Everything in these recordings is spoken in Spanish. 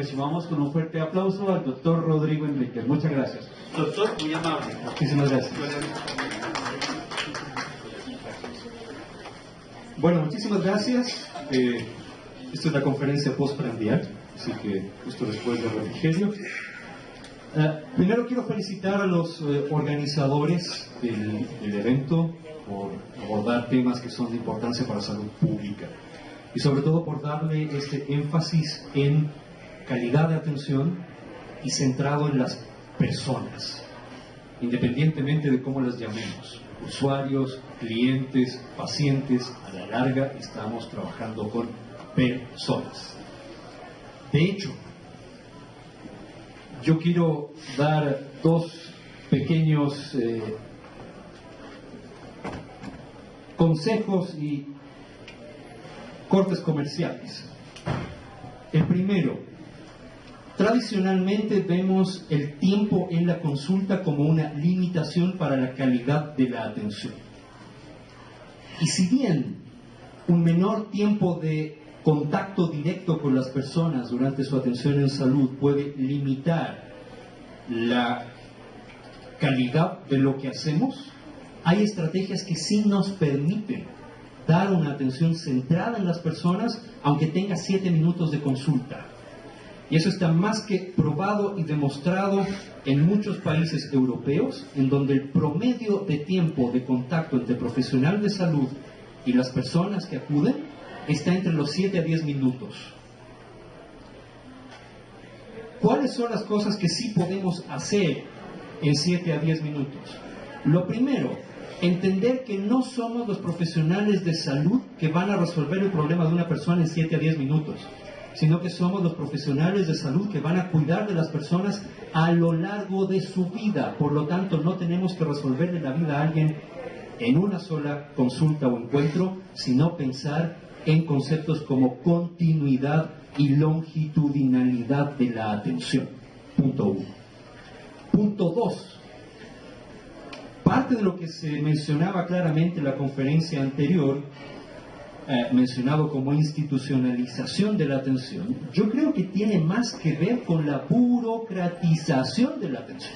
recibamos con un fuerte aplauso al doctor Rodrigo Enríquez. Muchas gracias. Doctor, muy amable. Muchísimas gracias. Bueno, muchísimas gracias. Esta es la conferencia postprandial, así que justo después del refrigerio. Primero quiero felicitar a los organizadores del evento por abordar temas que son de importancia para la salud pública y sobre todo por darle este énfasis en calidad de atención y centrado en las personas, independientemente de cómo las llamemos, usuarios, clientes, pacientes. A la larga estamos trabajando con personas. De hecho, yo quiero dar dos pequeños consejos y cortes comerciales. El primero, tradicionalmente vemos el tiempo en la consulta como una limitación para la calidad de la atención. Y si bien un menor tiempo de contacto directo con las personas durante su atención en salud puede limitar la calidad de lo que hacemos, hay estrategias que sí nos permiten dar una atención centrada en las personas, aunque tenga 7 minutos de consulta. Y eso está más que probado y demostrado en muchos países europeos, en donde el promedio de tiempo de contacto entre profesional de salud y las personas que acuden está entre los 7 a 10 minutos. ¿Cuáles son las cosas que sí podemos hacer en 7 a 10 minutos? Lo primero, entender que no somos los profesionales de salud que van a resolver el problema de una persona en 7 a 10 minutos, sino que somos los profesionales de salud que van a cuidar de las personas a lo largo de su vida. Por lo tanto, no tenemos que resolverle la vida a alguien en una sola consulta o encuentro, sino pensar en conceptos como continuidad y longitudinalidad de la atención. Punto 1. Punto 2. Parte de lo que se mencionaba claramente en la conferencia anterior, mencionado como institucionalización de la atención, yo creo que tiene más que ver con la burocratización de la atención.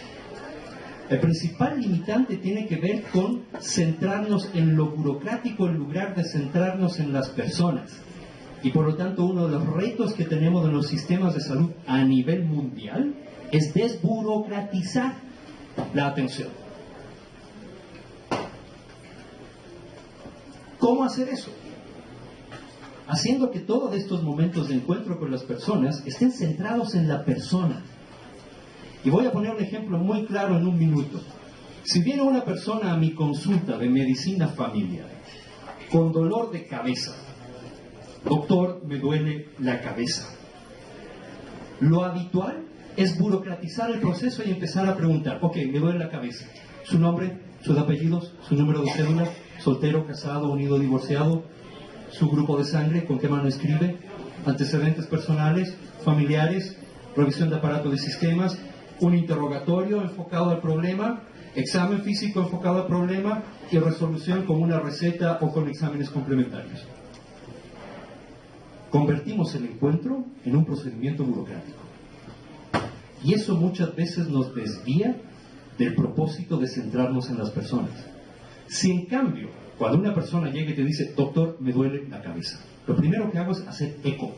El principal limitante tiene que ver con centrarnos en lo burocrático en lugar de centrarnos en las personas. Y por lo tanto, uno de los retos que tenemos en los sistemas de salud a nivel mundial es desburocratizar la atención. ¿Cómo hacer eso? Haciendo que todos estos momentos de encuentro con las personas estén centrados en la persona. Y voy a poner un ejemplo muy claro en un minuto. Si viene una persona a mi consulta de medicina familiar con dolor de cabeza, doctor, me duele la cabeza, lo habitual es burocratizar el proceso y empezar a preguntar, ok, me duele la cabeza, su nombre, sus apellidos, su número de cédula, soltero, casado, unido, divorciado, su grupo de sangre, con qué mano escribe, antecedentes personales, familiares, revisión de aparato de sistemas, un interrogatorio enfocado al problema, examen físico enfocado al problema y resolución con una receta o con exámenes complementarios. Convertimos el encuentro en un procedimiento burocrático. Y eso muchas veces nos desvía del propósito de centrarnos en las personas. Si en cambio, cuando una persona llega y te dice, doctor, me duele la cabeza, lo primero que hago es hacer eco.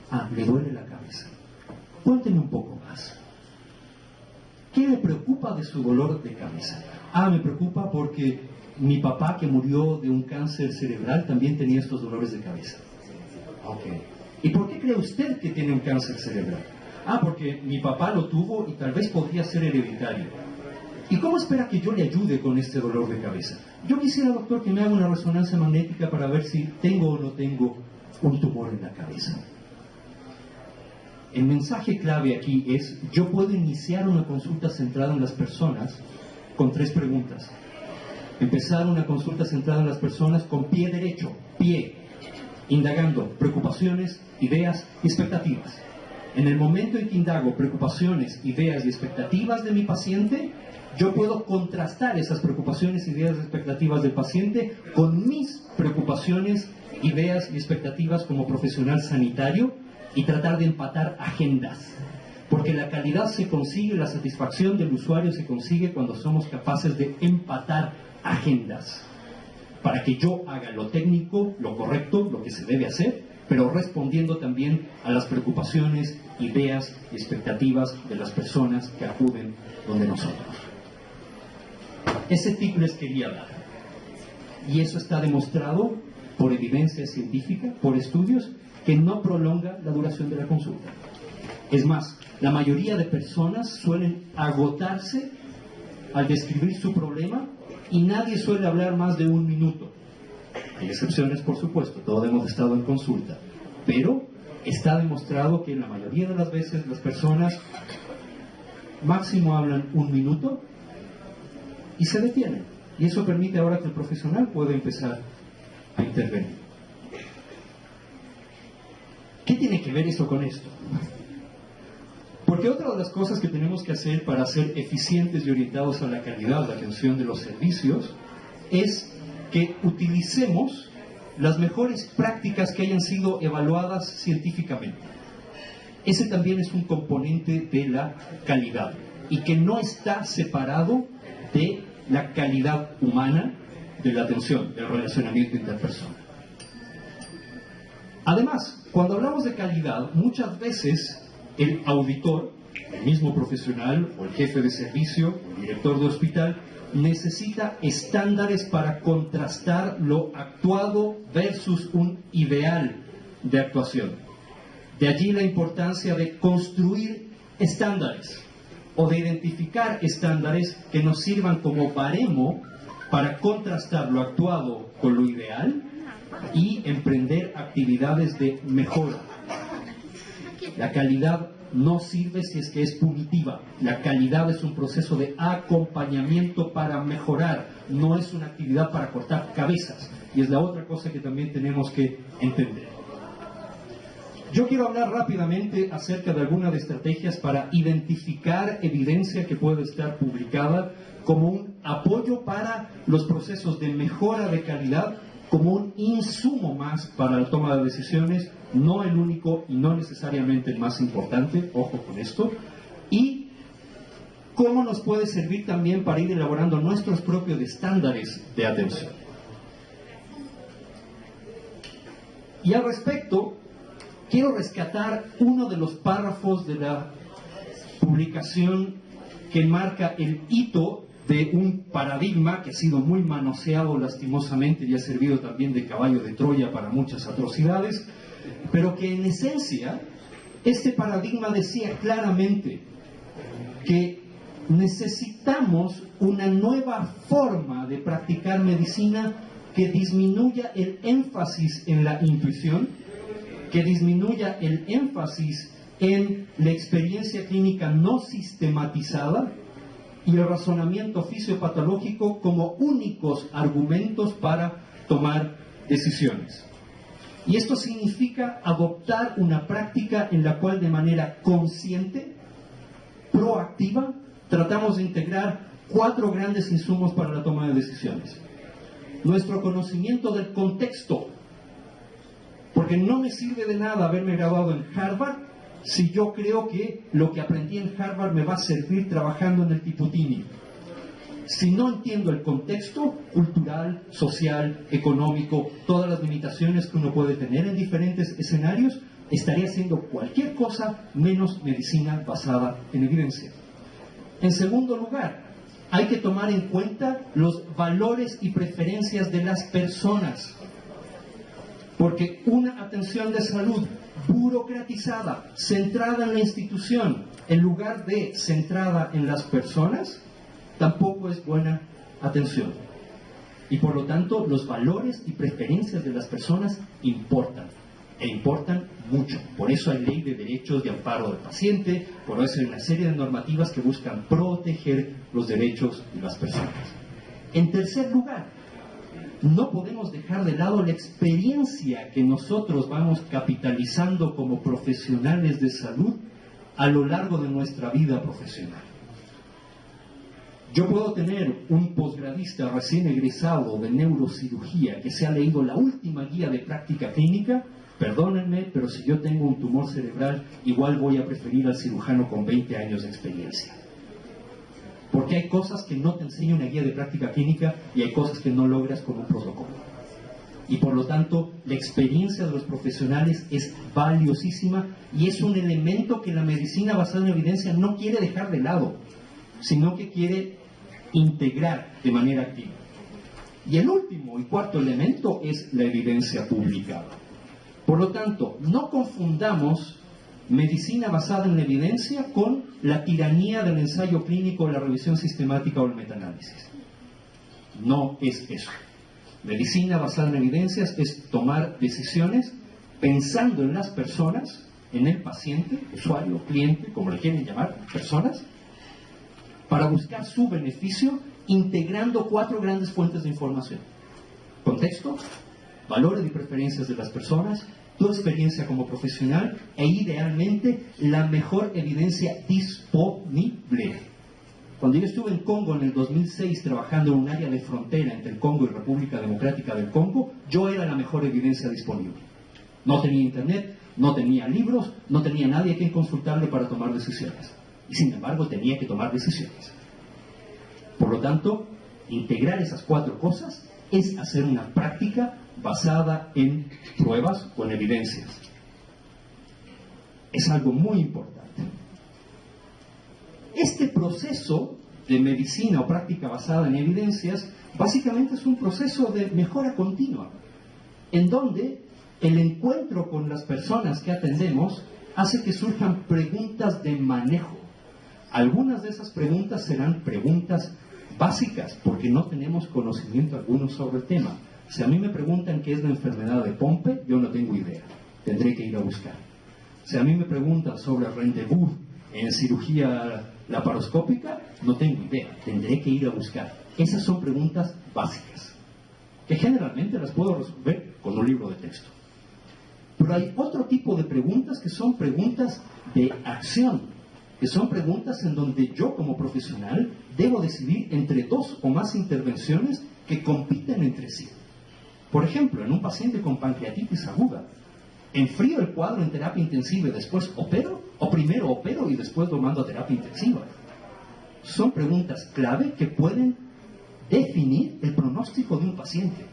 Ah, le duele la cabeza. Cuénteme un poco más. ¿Qué le preocupa de su dolor de cabeza? Ah, me preocupa porque mi papá, que murió de un cáncer cerebral, también tenía estos dolores de cabeza. Ok. ¿Y por qué cree usted que tiene un cáncer cerebral? Ah, porque mi papá lo tuvo y tal vez podría ser hereditario. ¿Y cómo espera que yo le ayude con este dolor de cabeza? Yo quisiera, doctor, que me haga una resonancia magnética para ver si tengo o no tengo un tumor en la cabeza. El mensaje clave aquí es, yo puedo iniciar una consulta centrada en las personas con 3 preguntas. Empezar una consulta centrada en las personas con pie derecho, pie, indagando preocupaciones, ideas y expectativas. En el momento en que indago preocupaciones, ideas y expectativas de mi paciente, yo puedo contrastar esas preocupaciones, ideas y expectativas del paciente con mis preocupaciones, ideas y expectativas como profesional sanitario y tratar de empatar agendas. Porque la calidad se consigue, la satisfacción del usuario se consigue cuando somos capaces de empatar agendas. Para que yo haga lo técnico, lo correcto, lo que se debe hacer, pero respondiendo también a las preocupaciones, ideas y expectativas de las personas que acuden donde nosotros. Ese tip les quería dar. Y eso está demostrado por evidencia científica, por estudios, que no prolonga la duración de la consulta. Es más, la mayoría de personas suelen agotarse al describir su problema y nadie suele hablar más de 1 minuto. Hay excepciones, por supuesto, todos hemos estado en consulta, pero está demostrado que la mayoría de las veces las personas máximo hablan 1 minuto y se detienen. Y eso permite ahora que el profesional pueda empezar a intervenir. ¿Qué tiene que ver eso con esto? Porque otra de las cosas que tenemos que hacer para ser eficientes y orientados a la calidad de atención de los servicios es que utilicemos las mejores prácticas que hayan sido evaluadas científicamente. Ese también es un componente de la calidad y que no está separado de la calidad humana de la atención, del relacionamiento interpersonal. Además, cuando hablamos de calidad, muchas veces el auditor, el mismo profesional o el jefe de servicio, o el director de hospital, necesita estándares para contrastar lo actuado versus un ideal de actuación. De allí la importancia de construir estándares o de identificar estándares que nos sirvan como baremo para contrastar lo actuado con lo ideal y emprender actividades de mejora. La calidad no sirve si es que es punitiva. La calidad es un proceso de acompañamiento para mejorar, no es una actividad para cortar cabezas. Y es la otra cosa que también tenemos que entender. Yo quiero hablar rápidamente acerca de algunas estrategias para identificar evidencia que puede estar publicada como un apoyo para los procesos de mejora de calidad, como un insumo más para la toma de decisiones, no el único y no necesariamente el más importante, ojo con esto, y cómo nos puede servir también para ir elaborando nuestros propios estándares de atención. Y al respecto, quiero rescatar uno de los párrafos de la publicación que marca el hito de un paradigma que ha sido muy manoseado lastimosamente y ha servido también de caballo de Troya para muchas atrocidades, pero que en esencia este paradigma decía claramente que necesitamos una nueva forma de practicar medicina que disminuya el énfasis en la intuición, que disminuya el énfasis en la experiencia clínica no sistematizada y el razonamiento fisiopatológico como únicos argumentos para tomar decisiones. Y esto significa adoptar una práctica en la cual de manera consciente, proactiva, tratamos de integrar 4 grandes insumos para la toma de decisiones. Nuestro conocimiento del contexto, porque no me sirve de nada haberme graduado en Harvard si yo creo que lo que aprendí en Harvard me va a servir trabajando en el Tiputini. Si no entiendo el contexto cultural, social, económico, todas las limitaciones que uno puede tener en diferentes escenarios, estaría haciendo cualquier cosa menos medicina basada en evidencia. En segundo lugar, hay que tomar en cuenta los valores y preferencias de las personas. Porque una atención de salud burocratizada, centrada en la institución, en lugar de centrada en las personas, tampoco es buena atención. Y por lo tanto, los valores y preferencias de las personas importan, e importan mucho. Por eso hay ley de derechos de amparo del paciente, por eso hay una serie de normativas que buscan proteger los derechos de las personas. En tercer lugar, no podemos dejar de lado la experiencia que nosotros vamos capitalizando como profesionales de salud a lo largo de nuestra vida profesional. Yo puedo tener un posgradista recién egresado de neurocirugía que se ha leído la última guía de práctica clínica, perdónenme, pero si yo tengo un tumor cerebral, igual voy a preferir al cirujano con 20 años de experiencia. Porque hay cosas que no te enseña una guía de práctica clínica y hay cosas que no logras con un protocolo. Y por lo tanto, la experiencia de los profesionales es valiosísima y es un elemento que la medicina basada en evidencia no quiere dejar de lado, sino que quiere integrar de manera activa. Y el último y cuarto elemento es la evidencia publicada. Por lo tanto, no confundamos medicina basada en la evidencia con la tiranía del ensayo clínico, la revisión sistemática o el metaanálisis. No es eso. Medicina basada en evidencias es tomar decisiones pensando en las personas, en el paciente, usuario, cliente, como le quieren llamar, personas, para buscar su beneficio, integrando 4 grandes fuentes de información: contexto, valores y preferencias de las personas, tu experiencia como profesional e idealmente la mejor evidencia disponible. Cuando yo estuve en Congo en el 2006 trabajando en un área de frontera entre el Congo y República Democrática del Congo, yo era la mejor evidencia disponible. No tenía internet, no tenía libros, no tenía nadie a quien consultarle para tomar decisiones. Y sin embargo tenía que tomar decisiones. Por lo tanto, integrar esas 4 cosas es hacer una práctica basada en pruebas o en evidencias. Es algo muy importante. Este proceso de medicina o práctica basada en evidencias básicamente es un proceso de mejora continua, en donde el encuentro con las personas que atendemos hace que surjan preguntas de manejo. Algunas de esas preguntas serán preguntas básicas, porque no tenemos conocimiento alguno sobre el tema. Si a mí me preguntan qué es la enfermedad de Pompe, yo no tengo idea. Tendré que ir a buscar. Si a mí me preguntan sobre el rendezvous en cirugía laparoscópica, no tengo idea. Tendré que ir a buscar. Esas son preguntas básicas, que generalmente las puedo resolver con un libro de texto. Pero hay otro tipo de preguntas que son preguntas de acción, que son preguntas en donde yo como profesional debo decidir entre 2 o más intervenciones que compiten entre sí. Por ejemplo, en un paciente con pancreatitis aguda, ¿enfrío el cuadro en terapia intensiva y después opero? ¿O primero opero y después lo mando a terapia intensiva? Son preguntas clave que pueden definir el pronóstico de un paciente.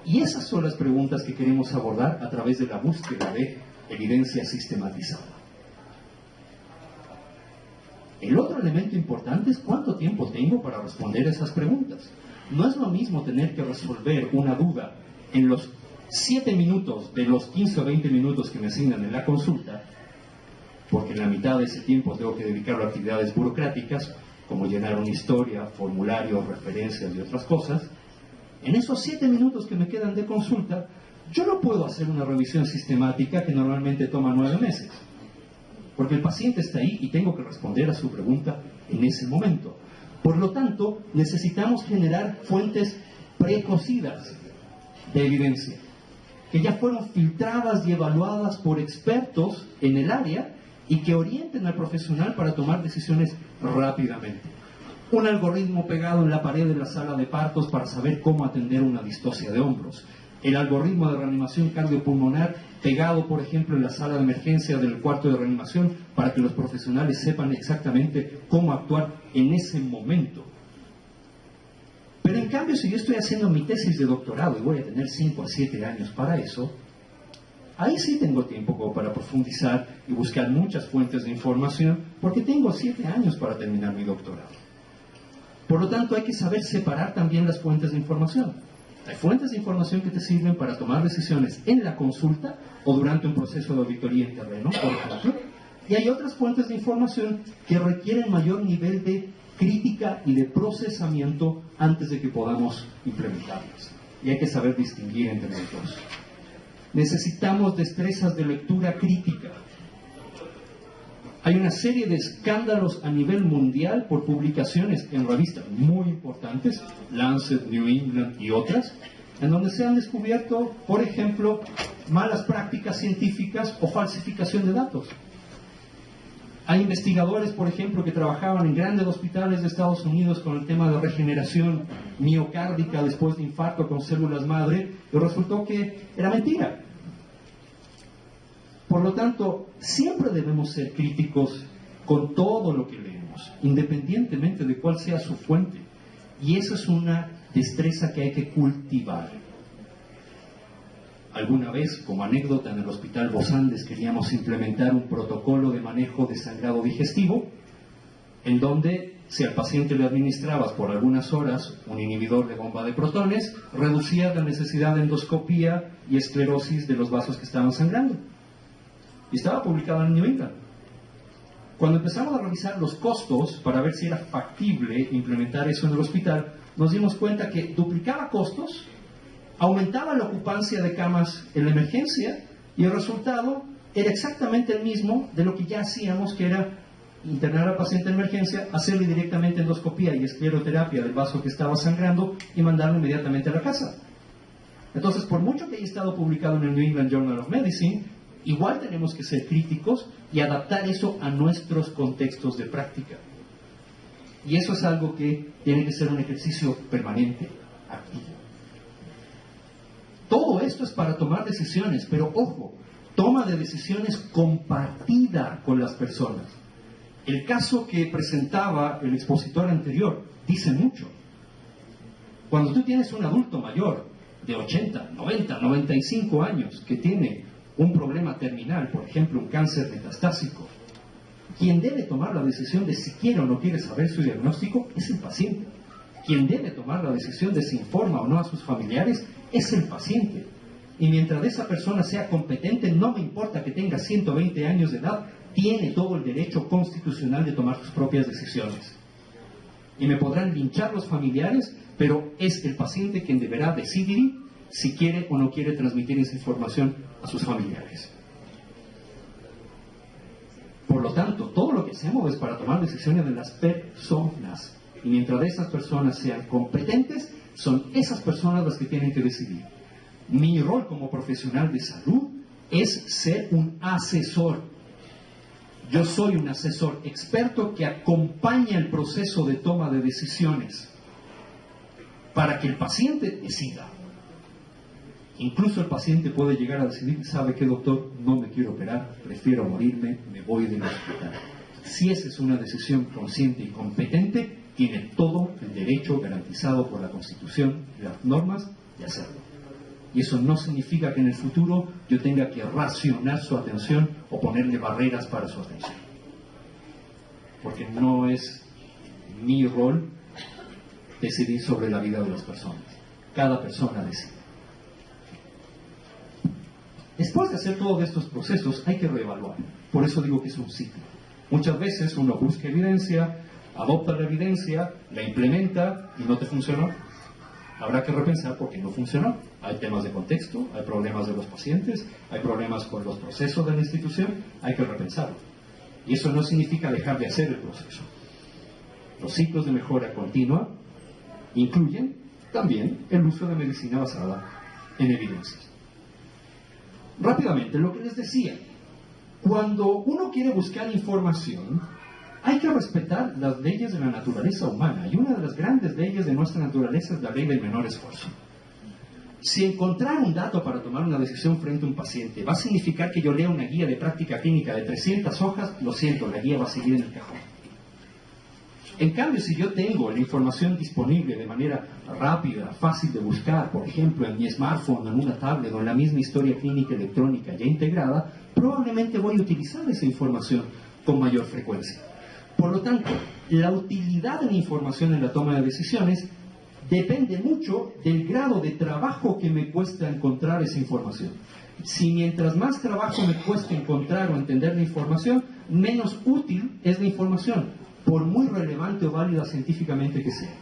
Y esas son las preguntas que queremos abordar a través de la búsqueda de evidencia sistematizada. El otro elemento importante es cuánto tiempo tengo para responder a esas preguntas. No es lo mismo tener que resolver una duda en los 7 minutos de los 15 o 20 minutos que me asignan en la consulta, porque en la mitad de ese tiempo tengo que dedicarlo a actividades burocráticas, como llenar una historia, formularios, referencias y otras cosas. En esos 7 minutos que me quedan de consulta, yo no puedo hacer una revisión sistemática que normalmente toma 9 meses. Porque el paciente está ahí y tengo que responder a su pregunta en ese momento. Por lo tanto, necesitamos generar fuentes precocidas de evidencia, que ya fueron filtradas y evaluadas por expertos en el área y que orienten al profesional para tomar decisiones rápidamente. Un algoritmo pegado en la pared de la sala de partos para saber cómo atender una distocia de hombros. El algoritmo de reanimación cardiopulmonar pegado, por ejemplo, en la sala de emergencia del cuarto de reanimación para que los profesionales sepan exactamente cómo actuar en ese momento. Pero en cambio, si yo estoy haciendo mi tesis de doctorado y voy a tener 5 a 7 años para eso, ahí sí tengo tiempo como para profundizar y buscar muchas fuentes de información, porque tengo 7 años para terminar mi doctorado. Por lo tanto, hay que saber separar también las fuentes de información. Hay fuentes de información que te sirven para tomar decisiones en la consulta o durante un proceso de auditoría en terreno, por ejemplo, y hay otras fuentes de información que requieren mayor nivel de crítica y de procesamiento antes de que podamos implementarlas. Y hay que saber distinguir entre los dos. Necesitamos destrezas de lectura crítica. Hay una serie de escándalos a nivel mundial por publicaciones en revistas muy importantes, Lancet, New England y otras, en donde se han descubierto, por ejemplo, malas prácticas científicas o falsificación de datos. Hay investigadores, por ejemplo, que trabajaban en grandes hospitales de Estados Unidos con el tema de regeneración miocárdica después de infarto con células madre, y resultó que era mentira. Por lo tanto, siempre debemos ser críticos con todo lo que leemos, independientemente de cuál sea su fuente. Y eso es una destreza que hay que cultivar. Alguna vez, como anécdota, en el Hospital Bos Andes queríamos implementar un protocolo de manejo de sangrado digestivo, en donde si al paciente le administrabas por algunas horas un inhibidor de bomba de protones, reducía la necesidad de endoscopía y esclerosis de los vasos que estaban sangrando. Y estaba publicado en New England. Cuando empezamos a revisar los costos para ver si era factible implementar eso en el hospital, nos dimos cuenta que duplicaba costos, aumentaba la ocupancia de camas en la emergencia y el resultado era exactamente el mismo de lo que ya hacíamos, que era internar al paciente en emergencia, hacerle directamente endoscopía y escleroterapia del vaso que estaba sangrando y mandarlo inmediatamente a la casa. Entonces, por mucho que haya estado publicado en el New England Journal of Medicine, igual tenemos que ser críticos y adaptar eso a nuestros contextos de práctica. Y eso es algo que tiene que ser un ejercicio permanente, activo. Todo esto es para tomar decisiones, pero ojo, toma de decisiones compartida con las personas. El caso que presentaba el expositor anterior dice mucho. Cuando tú tienes un adulto mayor de 80, 90, 95 años que tiene un problema terminal, por ejemplo un cáncer metastásico, quien debe tomar la decisión de si quiere o no quiere saber su diagnóstico es el paciente. Quien debe tomar la decisión de si informa o no a sus familiares es el paciente. Y mientras esa persona sea competente, no me importa que tenga 120 años de edad, tiene todo el derecho constitucional de tomar sus propias decisiones. Y me podrán linchar los familiares, pero es el paciente quien deberá decidir si quiere o no quiere transmitir esa información a sus familiares. Por lo tanto, todo lo que hacemos es para tomar decisiones de las personas. Y mientras esas personas sean competentes, son esas personas las que tienen que decidir. Mi rol como profesional de salud es ser un asesor. Yo soy un asesor experto que acompaña el proceso de toma de decisiones para que el paciente decida. Incluso el paciente puede llegar a decidir, ¿sabe qué, doctor? No me quiero operar, prefiero morirme, me voy del hospital. Si esa es una decisión consciente y competente, tiene todo el derecho garantizado por la Constitución y las normas de hacerlo. Y eso no significa que en el futuro yo tenga que racionar su atención o ponerle barreras para su atención. Porque no es mi rol decidir sobre la vida de las personas. Cada persona decide. Después de hacer todos estos procesos hay que reevaluar. Por eso digo que es un ciclo. Muchas veces uno busca evidencia, adopta la evidencia, la implementa y no te funcionó. Habrá que repensar por qué no funcionó. Hay temas de contexto, hay problemas de los pacientes, hay problemas con los procesos de la institución, hay que repensarlo. Y eso no significa dejar de hacer el proceso. Los ciclos de mejora continua incluyen también el uso de medicina basada en evidencias. Rápidamente, lo que les decía, cuando uno quiere buscar información, hay que respetar las leyes de la naturaleza humana, y una de las grandes leyes de nuestra naturaleza es la ley del menor esfuerzo. Si encontrar un dato para tomar una decisión frente a un paciente va a significar que yo lea una guía de práctica clínica de 300 hojas, lo siento, la guía va a seguir en el cajón. En cambio, si yo tengo la información disponible de manera rápida, fácil de buscar, por ejemplo, en mi smartphone, en una tablet o en la misma historia clínica electrónica ya integrada, probablemente voy a utilizar esa información con mayor frecuencia. Por lo tanto, la utilidad de la información en la toma de decisiones depende mucho del grado de trabajo que me cuesta encontrar esa información. Si mientras más trabajo me cuesta encontrar o entender la información, menos útil es la información, por muy relevante o válida científicamente que sea.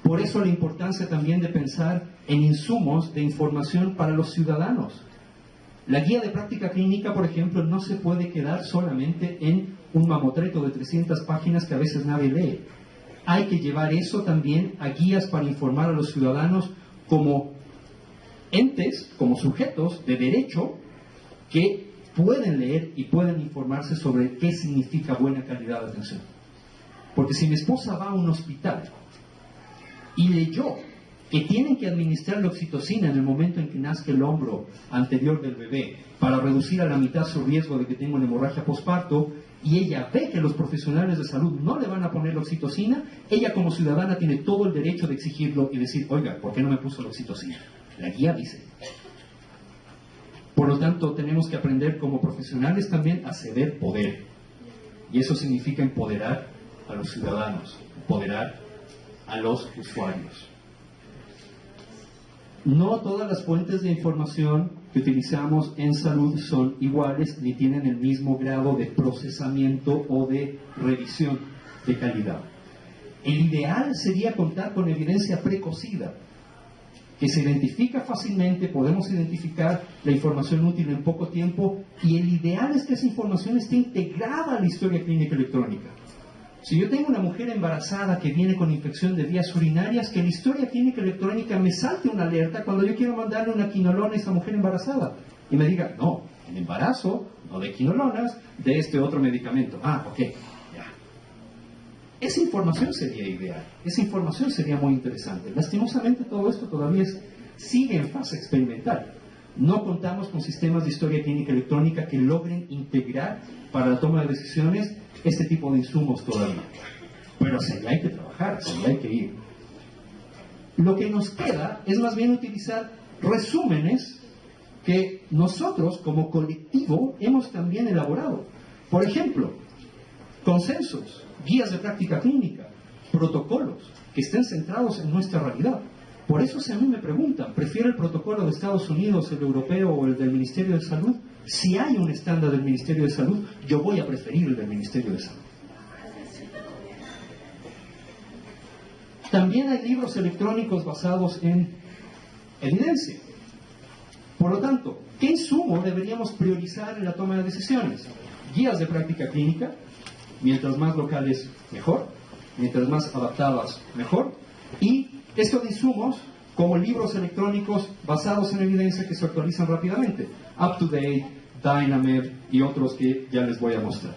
Por eso la importancia también de pensar en insumos de información para los ciudadanos. La guía de práctica clínica, por ejemplo, no se puede quedar solamente en un mamotreto de 300 páginas que a veces nadie lee. Hay que llevar eso también a guías para informar a los ciudadanos como entes, como sujetos de derecho que pueden leer y pueden informarse sobre qué significa buena calidad de atención. Porque si mi esposa va a un hospital y leyó que tienen que administrar la oxitocina en el momento en que nazca el hombro anterior del bebé para reducir a la mitad su riesgo de que tenga una hemorragia posparto, y ella ve que los profesionales de salud no le van a poner la oxitocina, ella como ciudadana tiene todo el derecho de exigirlo y decir, oiga, ¿por qué no me puso la oxitocina? La guía dice. Por lo tanto, tenemos que aprender como profesionales también a ceder poder. Y eso significa empoderar a los ciudadanos, empoderar a los usuarios. No todas las fuentes de información que utilizamos en salud son iguales ni tienen el mismo grado de procesamiento o de revisión de calidad. El ideal sería contar con evidencia precocida, que se identifica fácilmente, podemos identificar la información útil en poco tiempo, y el ideal es que esa información esté integrada a la historia clínica electrónica. Si yo tengo una mujer embarazada que viene con infección de vías urinarias, que en la historia clínica electrónica me salte una alerta cuando yo quiero mandarle una quinolona a esa mujer embarazada y me diga, no, en embarazo, no de quinolonas, de este otro medicamento. Ah, ok, ya. Esa información sería ideal, esa información sería muy interesante. Lastimosamente todo esto todavía sigue en fase experimental. No contamos con sistemas de historia clínica electrónica que logren integrar para la toma de decisiones este tipo de insumos todavía. Pero hacia allá hay que trabajar, hacia allá hay que ir. Lo que nos queda es más bien utilizar resúmenes que nosotros como colectivo hemos también elaborado. Por ejemplo, consensos, guías de práctica clínica, protocolos que estén centrados en nuestra realidad. Por eso si a mí me preguntan, ¿prefiere el protocolo de Estados Unidos, el europeo o el del Ministerio de Salud? Si hay un estándar del Ministerio de Salud, yo voy a preferir el del Ministerio de Salud. También hay libros electrónicos basados en evidencia. Por lo tanto, ¿qué insumo deberíamos priorizar en la toma de decisiones? Guías de práctica clínica, mientras más locales, mejor, mientras más adaptadas, mejor, y estos insumos como libros electrónicos basados en evidencia que se actualizan rápidamente, UpToDate, Dynamed y otros que ya les voy a mostrar.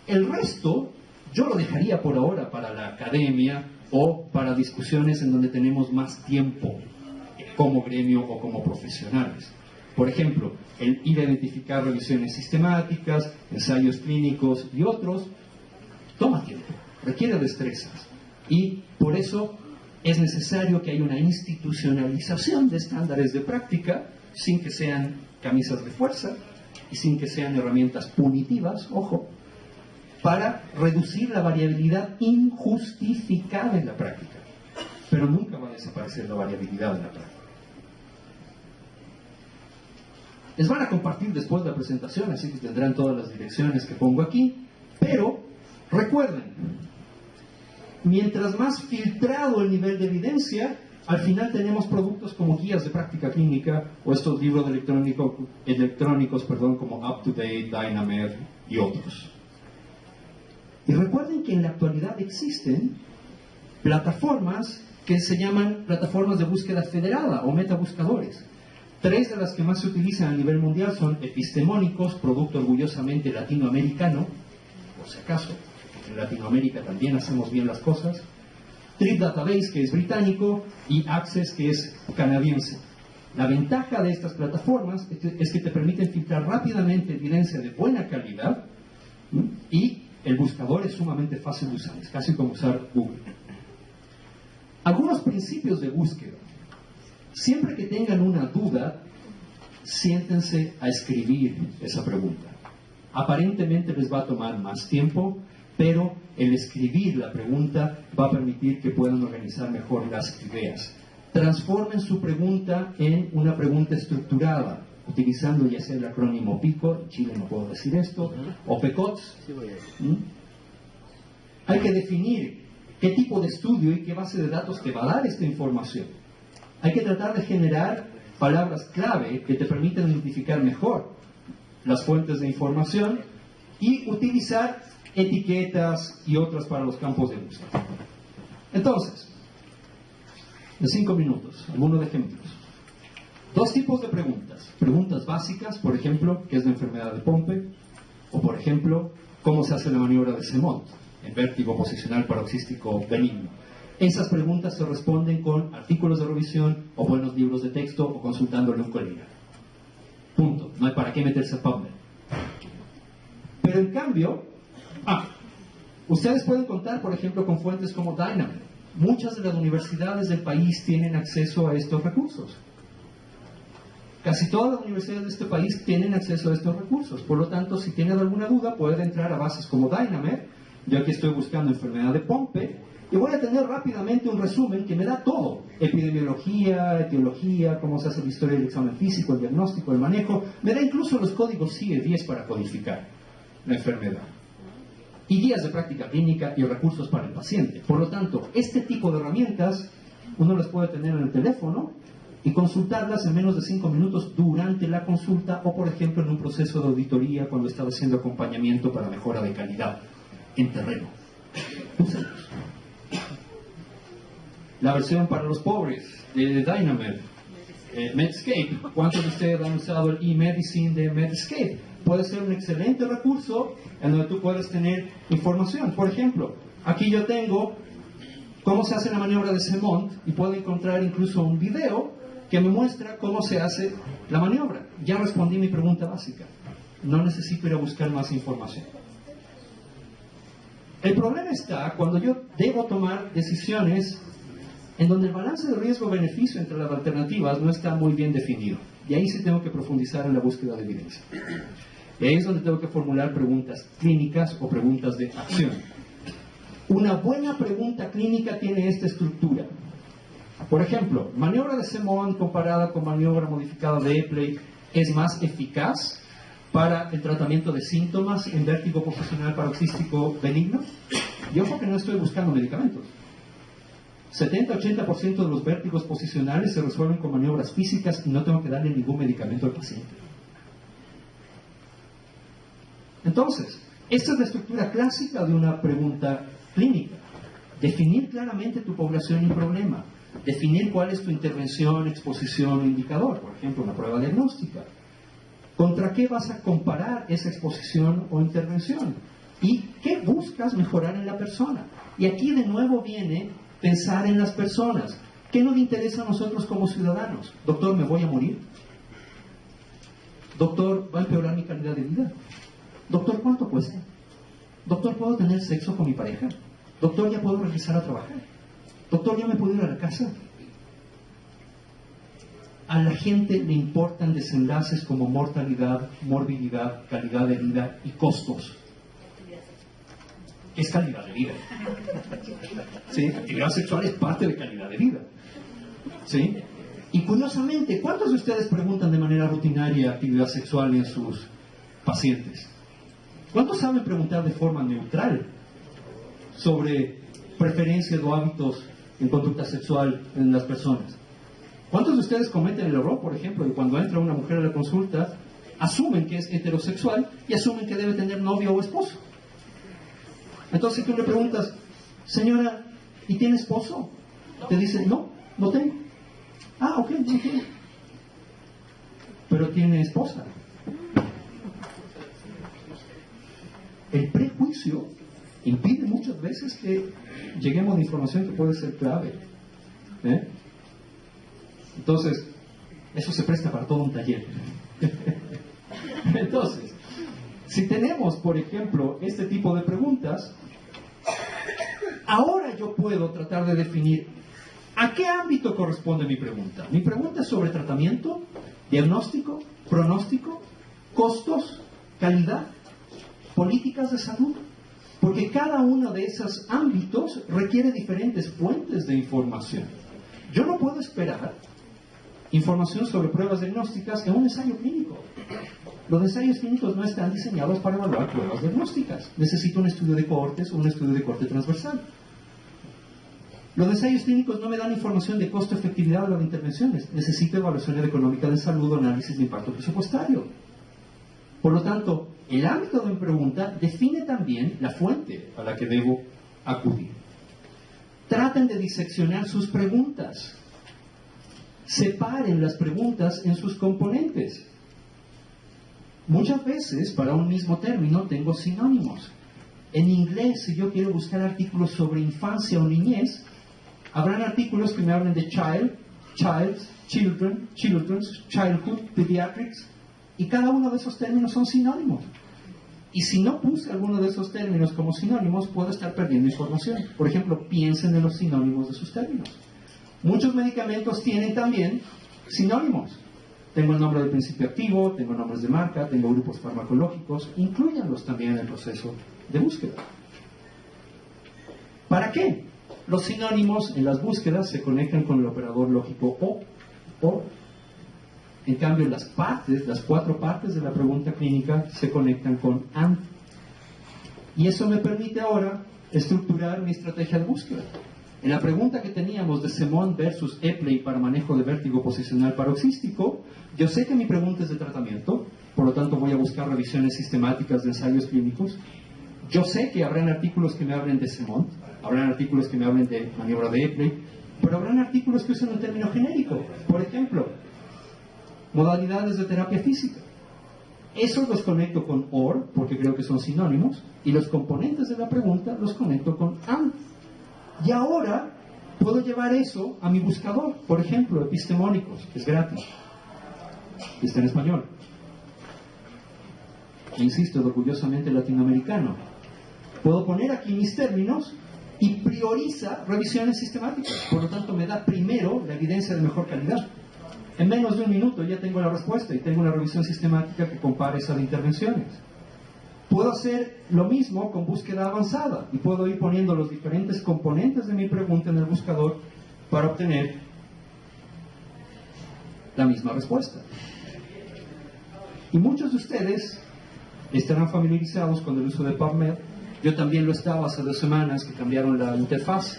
El resto yo lo dejaría por ahora para la academia o para discusiones en donde tenemos más tiempo como gremio o como profesionales. Por ejemplo, el ir a identificar revisiones sistemáticas, ensayos clínicos y otros, toma tiempo, requiere destrezas. Y por eso es necesario que haya una institucionalización de estándares de práctica sin que sean camisas de fuerza y sin que sean herramientas punitivas, ojo, para reducir la variabilidad injustificada en la práctica. Pero nunca va a desaparecer la variabilidad en la práctica. Les van a compartir después la presentación, así que tendrán todas las direcciones que pongo aquí, pero recuerden, mientras más filtrado el nivel de evidencia, al final tenemos productos como guías de práctica clínica o estos libros electrónicos como UpToDate, Dynamed y otros. Y recuerden que en la actualidad existen plataformas que se llaman plataformas de búsqueda federada o metabuscadores. 3 de las que más se utilizan a nivel mundial son Epistemónicos, producto orgullosamente latinoamericano, por si acaso, en Latinoamérica también hacemos bien las cosas, TripDatabase, que es británico, y Access, que es canadiense. La ventaja de estas plataformas es que te permiten filtrar rápidamente evidencia de buena calidad, y el buscador es sumamente fácil de usar, es casi como usar Google. Algunos principios de búsqueda. Siempre que tengan una duda, siéntense a escribir esa pregunta. Aparentemente les va a tomar más tiempo, pero el escribir la pregunta va a permitir que puedan organizar mejor las ideas. Transformen su pregunta en una pregunta estructurada, utilizando ya sea el acrónimo PICO, en Chile no puedo decir esto, o PECOTS. Hay que definir qué tipo de estudio y qué base de datos te va a dar esta información. Hay que tratar de generar palabras clave que te permitan identificar mejor las fuentes de información y utilizar etiquetas y otras para los campos de búsqueda. Entonces, en 5 minutos, algunos ejemplos. 2 tipos de preguntas. Preguntas básicas, por ejemplo, ¿qué es la enfermedad de Pompe? O, por ejemplo, ¿cómo se hace la maniobra de Semont en vértigo posicional paroxístico benigno? Esas preguntas se responden con artículos de revisión o buenos libros de texto o consultándole a un colega. Punto. No hay para qué meterse a PubMed. Pero en cambio, ustedes pueden contar, por ejemplo, con fuentes como Dynamed. Muchas de las universidades del país tienen acceso a estos recursos. Casi todas las universidades de este país tienen acceso a estos recursos. Por lo tanto, si tienen alguna duda, pueden entrar a bases como Dynamed. Yo aquí estoy buscando enfermedad de Pompe y voy a tener rápidamente un resumen que me da todo. Epidemiología, etiología, cómo se hace la historia del examen físico, el diagnóstico, el manejo. Me da incluso los códigos CIE-10 para codificar la enfermedad. Y guías de práctica clínica y recursos para el paciente. Por lo tanto, este tipo de herramientas uno las puede tener en el teléfono y consultarlas en menos de 5 minutos durante la consulta o, por ejemplo, en un proceso de auditoría cuando está haciendo acompañamiento para mejora de calidad en terreno. Úsenlos. La versión para los pobres de Dynamed, Medscape. ¿Cuántos de ustedes han usado el e-medicine de Medscape? Puede ser un excelente recurso en donde tú puedes tener información. Por ejemplo, aquí yo tengo cómo se hace la maniobra de Semont y puedo encontrar incluso un video que me muestra cómo se hace la maniobra. Ya respondí mi pregunta básica. No necesito ir a buscar más información. El problema está cuando yo debo tomar decisiones en donde el balance de riesgo-beneficio entre las alternativas no está muy bien definido. Y ahí sí tengo que profundizar en la búsqueda de evidencia. Y ahí es donde tengo que formular preguntas clínicas o preguntas de acción. Una buena pregunta clínica tiene esta estructura. Por ejemplo, maniobra de Semont comparada con maniobra modificada de Epley es más eficaz para el tratamiento de síntomas en vértigo posicional paroxístico benigno. Y ojo que no estoy buscando medicamentos. 70-80% de los vértigos posicionales se resuelven con maniobras físicas y no tengo que darle ningún medicamento al paciente. Entonces, esta es la estructura clásica de una pregunta clínica. Definir claramente tu población y problema. Definir cuál es tu intervención, exposición o indicador. Por ejemplo, una prueba diagnóstica. ¿Contra qué vas a comparar esa exposición o intervención? ¿Y qué buscas mejorar en la persona? Y aquí de nuevo viene pensar en las personas. ¿Qué nos interesa a nosotros como ciudadanos? Doctor, ¿me voy a morir? Doctor, ¿va a empeorar mi calidad de vida? Doctor, ¿cuánto cuesta? Doctor, ¿puedo tener sexo con mi pareja? Doctor, ¿ya puedo regresar a trabajar? Doctor, ¿ya me puedo ir a la casa? A la gente le importan desenlaces como mortalidad, morbilidad, calidad de vida y costos. ¿Qué es calidad de vida? ¿Sí? Actividad sexual es parte de calidad de vida. ¿Sí? Y curiosamente, ¿cuántos de ustedes preguntan de manera rutinaria actividad sexual en sus pacientes? ¿Cuántos saben preguntar de forma neutral sobre preferencias o hábitos en conducta sexual en las personas? ¿Cuántos de ustedes cometen el error, por ejemplo, de cuando entra una mujer a la consulta, asumen que es heterosexual y asumen que debe tener novio o esposo? Entonces tú le preguntas, señora, ¿y tiene esposo? Te dice, no, no tengo. Ah, ok, no tiene. Pero tiene esposa. El prejuicio impide muchas veces que lleguemos a información que puede ser clave. Entonces, eso se presta para todo un taller. Entonces, si tenemos, por ejemplo, este tipo de preguntas, ahora yo puedo tratar de definir a qué ámbito corresponde mi pregunta. Mi pregunta es sobre tratamiento, diagnóstico, pronóstico, costos, calidad, políticas de salud, porque cada uno de esos ámbitos requiere diferentes fuentes de información. Yo no puedo esperar información sobre pruebas diagnósticas en un ensayo clínico. Los ensayos clínicos no están diseñados para evaluar pruebas diagnósticas. Necesito un estudio de cohortes o un estudio de corte transversal. Los ensayos clínicos no me dan información de costo-efectividad de las intervenciones. Necesito evaluación económica de salud o análisis de impacto presupuestario. Por lo tanto, el ámbito de mi pregunta define también la fuente a la que debo acudir. Traten de diseccionar sus preguntas. Separen las preguntas en sus componentes. Muchas veces, para un mismo término, tengo sinónimos. En inglés, si yo quiero buscar artículos sobre infancia o niñez, Habrán artículos que me hablen de children's, childhood, pediatrics, y cada uno de esos términos son sinónimos. Y si no puse alguno de esos términos como sinónimos, puedo estar perdiendo información. Por ejemplo, piensen en los sinónimos de sus términos. Muchos medicamentos tienen también sinónimos. Tengo el nombre del principio activo, tengo nombres de marca, tengo grupos farmacológicos. Inclúyanlos también en el proceso de búsqueda. ¿Para qué? Los sinónimos en las búsquedas se conectan con el operador lógico o. En cambio, las 4 partes de la pregunta clínica se conectan con AND. Y eso me permite ahora estructurar mi estrategia de búsqueda. En la pregunta que teníamos de Semon versus Epley para manejo de vértigo posicional paroxístico, yo sé que mi pregunta es de tratamiento, por lo tanto voy a buscar revisiones sistemáticas de ensayos clínicos. Yo sé que habrán artículos que me hablen de Semon, habrán artículos que me hablen de maniobra de Epley, pero habrán artículos que usan un término genérico. Por ejemplo, modalidades de terapia física. Esos los conecto con OR, porque creo que son sinónimos, y los componentes de la pregunta los conecto con AND. Y ahora puedo llevar eso a mi buscador, por ejemplo, epistemónicos, que es gratis, y está en español. E insisto, es orgullosamente latinoamericano. Puedo poner aquí mis términos y prioriza revisiones sistemáticas, por lo tanto me da primero la evidencia de mejor calidad. En menos de un minuto ya tengo la respuesta y tengo una revisión sistemática que compara esas intervenciones. Puedo hacer lo mismo con búsqueda avanzada y puedo ir poniendo los diferentes componentes de mi pregunta en el buscador para obtener la misma respuesta. Y muchos de ustedes estarán familiarizados con el uso de PubMed. Yo también lo estaba hace 2 semanas que cambiaron la interfaz.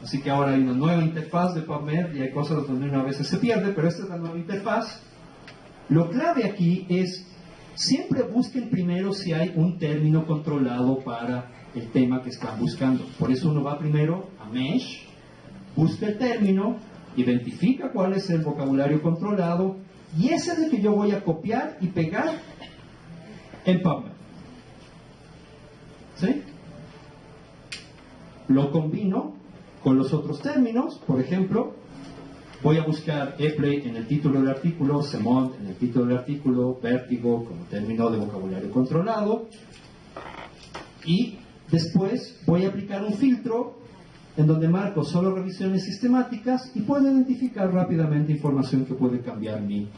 Así que ahora hay una nueva interfaz de PubMed y hay cosas donde una vez se pierde, pero esta es la nueva interfaz. Lo clave aquí es, siempre busquen primero si hay un término controlado para el tema que están buscando. Por eso uno va primero a Mesh, busca el término, identifica cuál es el vocabulario controlado y ese es el que yo voy a copiar y pegar en PubMed. ¿Sí? Lo combino con los otros términos. Por ejemplo, voy a buscar Epley en el título del artículo, Semon en el título del artículo, vértigo como término de vocabulario controlado, y después voy a aplicar un filtro en donde marco solo revisiones sistemáticas y puedo identificar rápidamente información que puede cambiar mi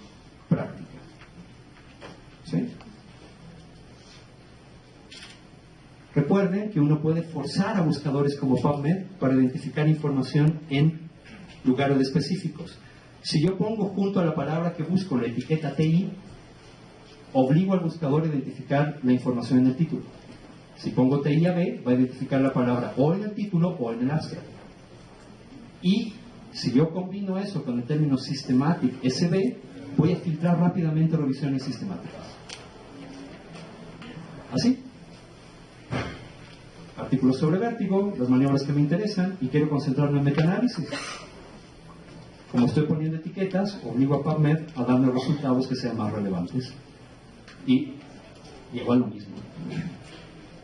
práctica. ¿Sí? Recuerden que uno puede forzar a buscadores como PubMed para identificar información en lugares específicos. Si yo pongo junto a la palabra que busco la etiqueta TI, obligo al buscador a identificar la información en el título. Si pongo TIAB, va a identificar la palabra o en el título o en el abstract. Y si yo combino eso con el término Systematic SB, voy a filtrar rápidamente revisiones sistemáticas. ¿Así? Artículos sobre vértigo, las maniobras que me interesan y quiero concentrarme en metaanálisis. Como estoy poniendo etiquetas, obligo a PubMed a darme resultados que sean más relevantes. Y llego a lo mismo.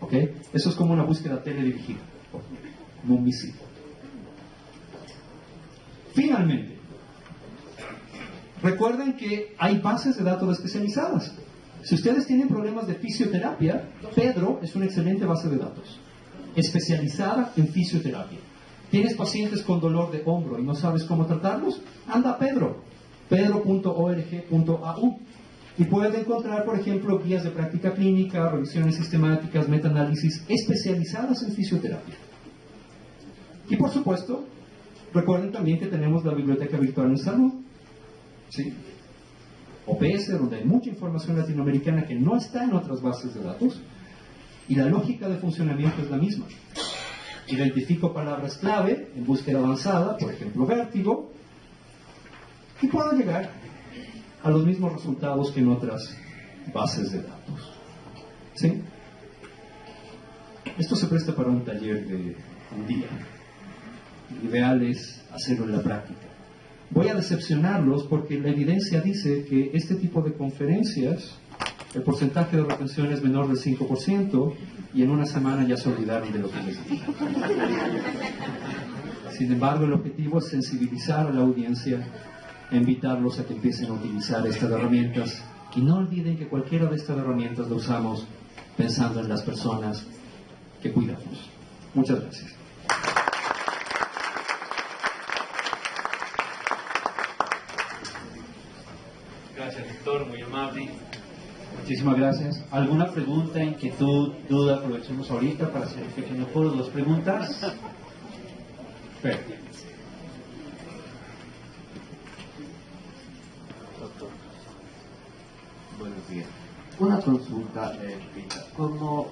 ¿Ok? Eso es como una búsqueda teledirigida, como un misil. Finalmente, recuerden que hay bases de datos especializadas. Si ustedes tienen problemas de fisioterapia, Pedro es una excelente base de datos, especializada en fisioterapia. ¿Tienes pacientes con dolor de hombro y no sabes cómo tratarlos? Anda a Pedro, pedro.org.au, y puedes encontrar, por ejemplo, guías de práctica clínica, revisiones sistemáticas, metaanálisis especializadas en fisioterapia. Y por supuesto, recuerden también que tenemos la Biblioteca Virtual en Salud, ¿sí? OPS, donde hay mucha información latinoamericana que no está en otras bases de datos, y la lógica de funcionamiento es la misma. Identifico palabras clave en búsqueda avanzada, por ejemplo, vértigo, y puedo llegar a los mismos resultados que en otras bases de datos. ¿Sí? Esto se presta para un taller de un día. Lo ideal es hacerlo en la práctica. Voy a decepcionarlos porque la evidencia dice que este tipo de conferencias, el porcentaje de retención es menor del 5% y en una semana ya se olvidaron de lo que les dije. Sin embargo, el objetivo es sensibilizar a la audiencia e invitarlos a que empiecen a utilizar estas herramientas. Y no olviden que cualquiera de estas herramientas la usamos pensando en las personas que cuidamos. Muchas gracias. Gracias, doctor, muy amable. Muchísimas gracias. ¿Alguna pregunta, inquietud, duda? Aprovechemos ahorita para hacer un pequeño foro. ¿Dos preguntas? Perfecto. Doctor, buenos días. Una consulta, Rita. ¿Cómo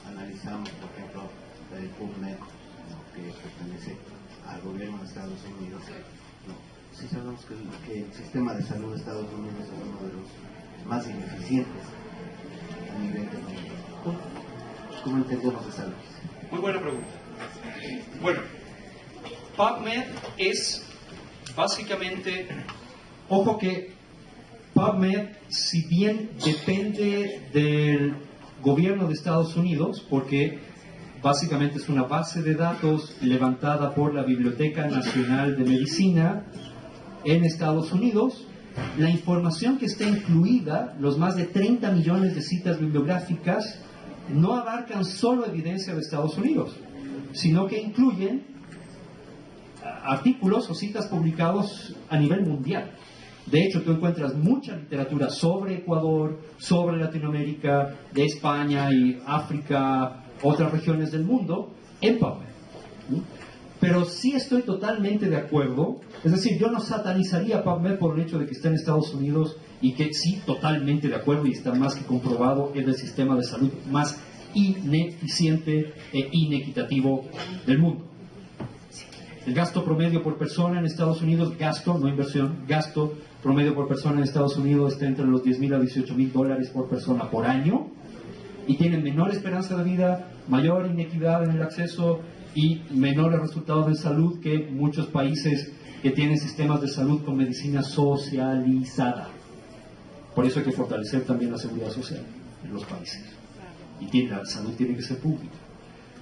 analizamos, por ejemplo, el PubMed, que pertenece al gobierno de Estados Unidos? Si sabemos que el sistema de salud de Estados Unidos es uno de los más ineficientes a nivel de mundo. ¿Cómo entendemos esa lógica? Muy buena pregunta. Bueno, PubMed es básicamente, ojo que PubMed, si bien depende del gobierno de Estados Unidos, porque básicamente es una base de datos levantada por la Biblioteca Nacional de Medicina en Estados Unidos, la información que está incluida, los más de 30 millones de citas bibliográficas, no abarcan solo evidencia de Estados Unidos, sino que incluyen artículos o citas publicados a nivel mundial. De hecho, tú encuentras mucha literatura sobre Ecuador, sobre Latinoamérica, de España y África, otras regiones del mundo, en PubMed. Pero sí estoy totalmente de acuerdo, es decir, yo no satanizaría PubMed por el hecho de que está en Estados Unidos y que sí, totalmente de acuerdo y está más que comprobado, es el sistema de salud más ineficiente e inequitativo del mundo. El gasto promedio por persona en Estados Unidos, gasto, no inversión, gasto promedio por persona en Estados Unidos está entre los $10,000 a $18,000 por persona por año y tienen menor esperanza de vida, mayor inequidad en el acceso y menores resultados de salud que muchos países que tienen sistemas de salud con medicina socializada. Por eso hay que fortalecer también la seguridad social en los países. Y la salud tiene que ser pública.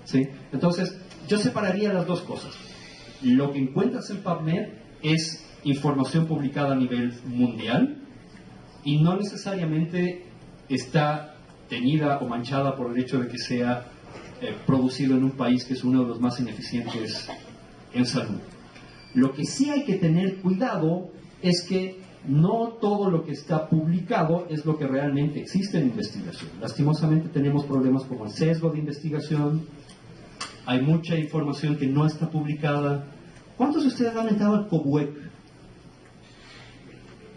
¿Sí? Entonces, yo separaría las dos cosas. Lo que encuentras en PubMed es información publicada a nivel mundial y no necesariamente está teñida o manchada por el hecho de que sea producido en un país que es uno de los más ineficientes en salud. Lo que sí hay que tener cuidado es que no todo lo que está publicado es lo que realmente existe en investigación. Lastimosamente tenemos problemas como el sesgo de investigación, hay mucha información que no está publicada. ¿Cuántos de ustedes han entrado al COBUEC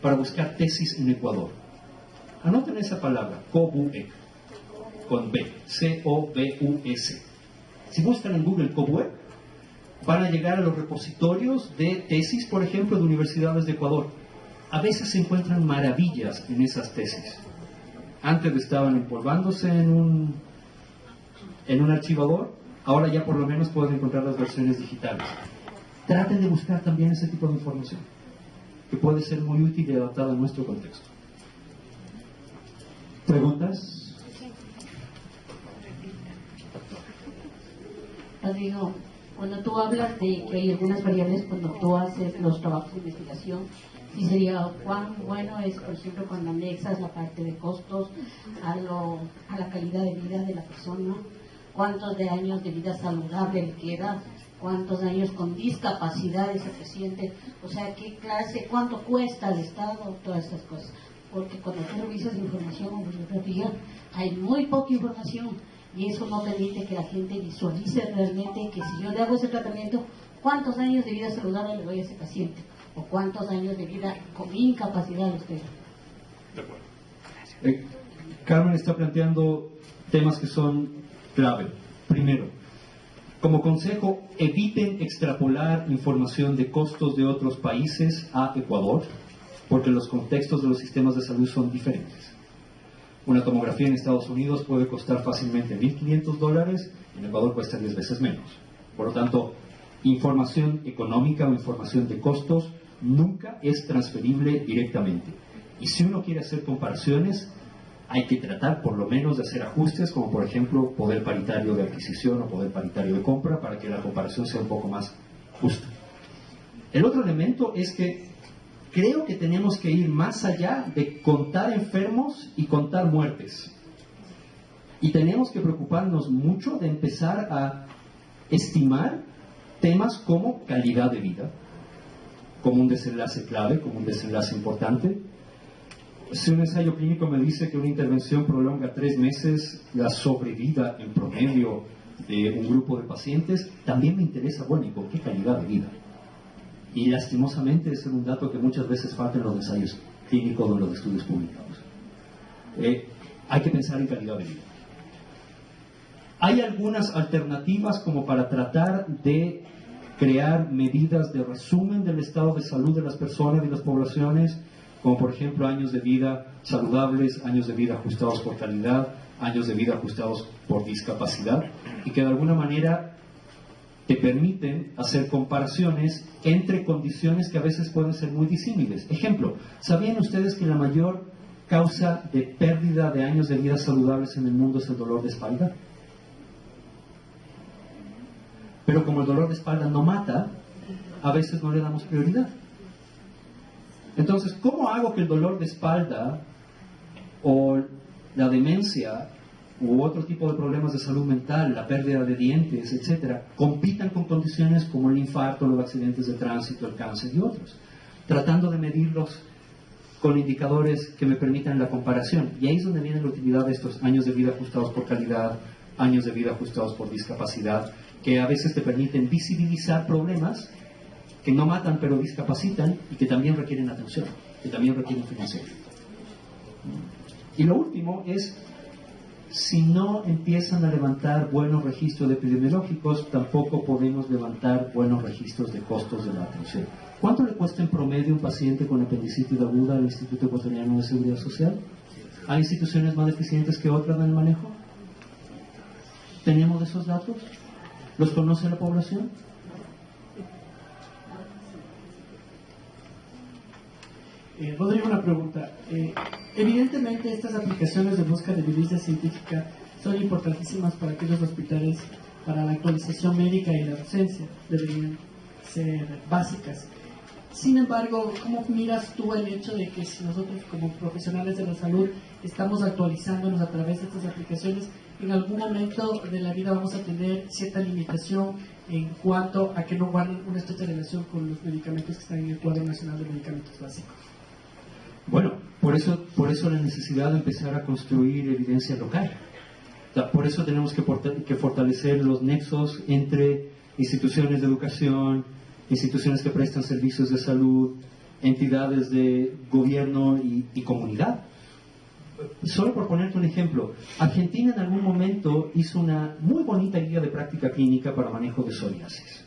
para buscar tesis en Ecuador? Anoten esa palabra, COBUEC, con B, C-O-B-U-S. Si buscan en Google COBUEC, van a llegar a los repositorios de tesis, por ejemplo, de universidades de Ecuador. A veces se encuentran maravillas en esas tesis. Antes estaban empolvándose en un archivador, ahora ya por lo menos pueden encontrar las versiones digitales. Traten de buscar también ese tipo de información, que puede ser muy útil y adaptada a nuestro contexto. ¿Preguntas? Rodrigo, cuando tú hablas de que hay algunas variables cuando tú haces los trabajos de investigación, sí sería cuán bueno es, por ejemplo, cuando anexas la parte de costos a la calidad de vida de la persona, cuántos de años de vida saludable le queda, cuántos años con discapacidad ese paciente, o sea, qué clase, cuánto cuesta al Estado, todas estas cosas. Porque cuando tú revisas información o bibliografía, hay muy poca información y eso no permite que la gente visualice realmente que si yo le hago ese tratamiento, ¿cuántos años de vida saludable le doy a ese paciente? ¿O cuántos años de vida con incapacidad le estoy dando? De acuerdo. Carmen está planteando temas que son clave. Primero, como consejo, eviten extrapolar información de costos de otros países a Ecuador, porque los contextos de los sistemas de salud son diferentes. Una tomografía en Estados Unidos puede costar fácilmente $1,500, en Ecuador cuesta 10 veces menos. Por lo tanto, información económica o información de costos nunca es transferible directamente. Y si uno quiere hacer comparaciones, hay que tratar por lo menos de hacer ajustes, como por ejemplo poder paritario de adquisición o poder paritario de compra, para que la comparación sea un poco más justa. El otro elemento es que creo que tenemos que ir más allá de contar enfermos y contar muertes. Y tenemos que preocuparnos mucho de empezar a estimar temas como calidad de vida, como un desenlace clave, como un desenlace importante. Si un ensayo clínico me dice que una intervención prolonga 3 meses la sobrevida en promedio de un grupo de pacientes, también me interesa, bueno, ¿y con qué calidad de vida? Y lastimosamente ese es un dato que muchas veces falta en los ensayos clínicos o en los estudios publicados. Hay que pensar en calidad de vida. Hay algunas alternativas como para tratar de crear medidas de resumen del estado de salud de las personas y las poblaciones, como por ejemplo años de vida saludables, años de vida ajustados por calidad, años de vida ajustados por discapacidad, y que de alguna manera te permiten hacer comparaciones entre condiciones que a veces pueden ser muy disímiles. Ejemplo, ¿sabían ustedes que la mayor causa de pérdida de años de vida saludables en el mundo es el dolor de espalda? Pero como el dolor de espalda no mata, a veces no le damos prioridad. Entonces, ¿cómo hago que el dolor de espalda o la demencia u otro tipo de problemas de salud mental, la pérdida de dientes, etcétera, compitan con condiciones como el infarto, los accidentes de tránsito, el cáncer y otros? Tratando de medirlos con indicadores que me permitan la comparación. Y ahí es donde viene la utilidad de estos años de vida ajustados por calidad, años de vida ajustados por discapacidad, que a veces te permiten visibilizar problemas que no matan pero discapacitan y que también requieren atención, que también requieren financiación. Y lo último es, si no empiezan a levantar buenos registros epidemiológicos, tampoco podemos levantar buenos registros de costos de la atención. ¿Cuánto le cuesta en promedio un paciente con apendicitis aguda al Instituto Ecuatoriano de Seguridad Social? ¿Hay instituciones más deficientes que otras en el manejo? ¿Tenemos esos datos? ¿Los conoce la población? Rodrigo, una pregunta. Evidentemente estas aplicaciones de búsqueda de evidencia científica son importantísimas para aquellos hospitales, para la actualización médica y la docencia, deberían ser básicas. Sin embargo, ¿cómo miras tú el hecho de que si nosotros como profesionales de la salud estamos actualizándonos a través de estas aplicaciones, en algún momento de la vida vamos a tener cierta limitación en cuanto a que no guarden una estrecha relación con los medicamentos que están en el cuadro nacional de medicamentos básicos? Bueno, por eso la necesidad de empezar a construir evidencia local. O sea, por eso tenemos que fortalecer los nexos entre instituciones de educación, instituciones que prestan servicios de salud, entidades de gobierno y comunidad. Solo por ponerte un ejemplo, Argentina en algún momento hizo una muy bonita guía de práctica clínica para manejo de psoriasis.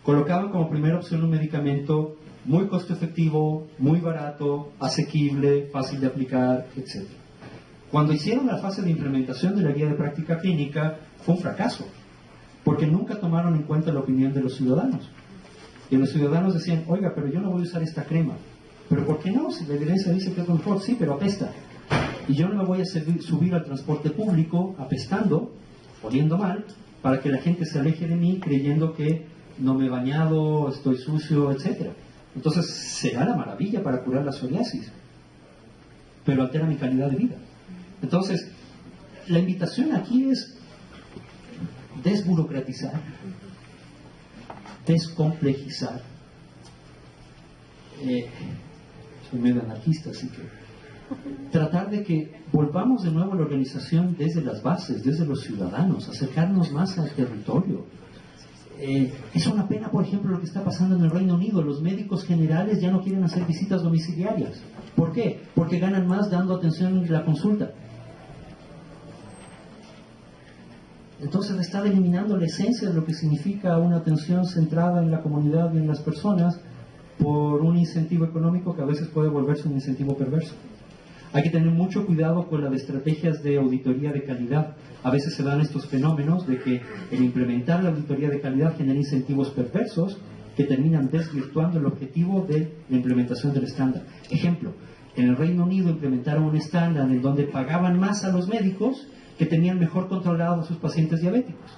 Colocaban como primera opción un medicamento muy costo efectivo, muy barato, asequible, fácil de aplicar, etc. Cuando hicieron la fase de implementación de la guía de práctica clínica, fue un fracaso, porque nunca tomaron en cuenta la opinión de los ciudadanos. Y los ciudadanos decían, oiga, pero yo no voy a usar esta crema. ¿Pero por qué no? Si la evidencia dice que es mejor, sí, pero apesta. Y yo no me voy a subir al transporte público apestando, oliendo mal, para que la gente se aleje de mí creyendo que no me he bañado, estoy sucio, etc. Entonces, será la maravilla para curar la psoriasis, pero altera mi calidad de vida. Entonces, la invitación aquí es desburocratizar, descomplejizar. Soy medio anarquista, así que tratar de que volvamos de nuevo a la organización desde las bases, desde los ciudadanos, acercarnos más al territorio. Es una pena, por ejemplo, lo que está pasando en el Reino Unido. Los médicos generales ya no quieren hacer visitas domiciliarias. ¿Por qué? Porque ganan más dando atención en la consulta. Entonces están eliminando la esencia de lo que significa una atención centrada en la comunidad y en las personas por un incentivo económico que a veces puede volverse un incentivo perverso. Hay que tener mucho cuidado con las estrategias de auditoría de calidad. A veces se dan estos fenómenos de que el implementar la auditoría de calidad genera incentivos perversos que terminan desvirtuando el objetivo de la implementación del estándar. Ejemplo, en el Reino Unido implementaron un estándar en donde pagaban más a los médicos que tenían mejor controlados a sus pacientes diabéticos.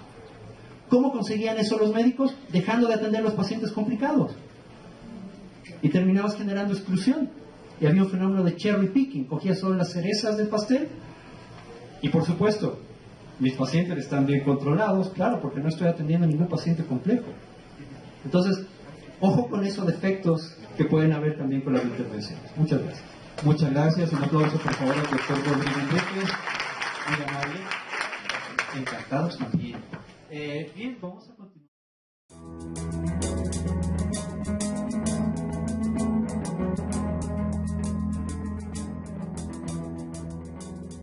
¿Cómo conseguían eso los médicos? Dejando de atender a los pacientes complicados. Y terminabas generando exclusión. Y había un fenómeno de cherry picking. Cogías solo las cerezas del pastel. Y por supuesto, mis pacientes están bien controlados, claro, porque no estoy atendiendo a ningún paciente complejo. Entonces, ojo con esos defectos que pueden haber también con las intervenciones. Muchas gracias. Muchas gracias. Un aplauso, por favor, al doctor Rodrigo Enríquez. Muy amable. Encantados también. Bien, vamos a continuar.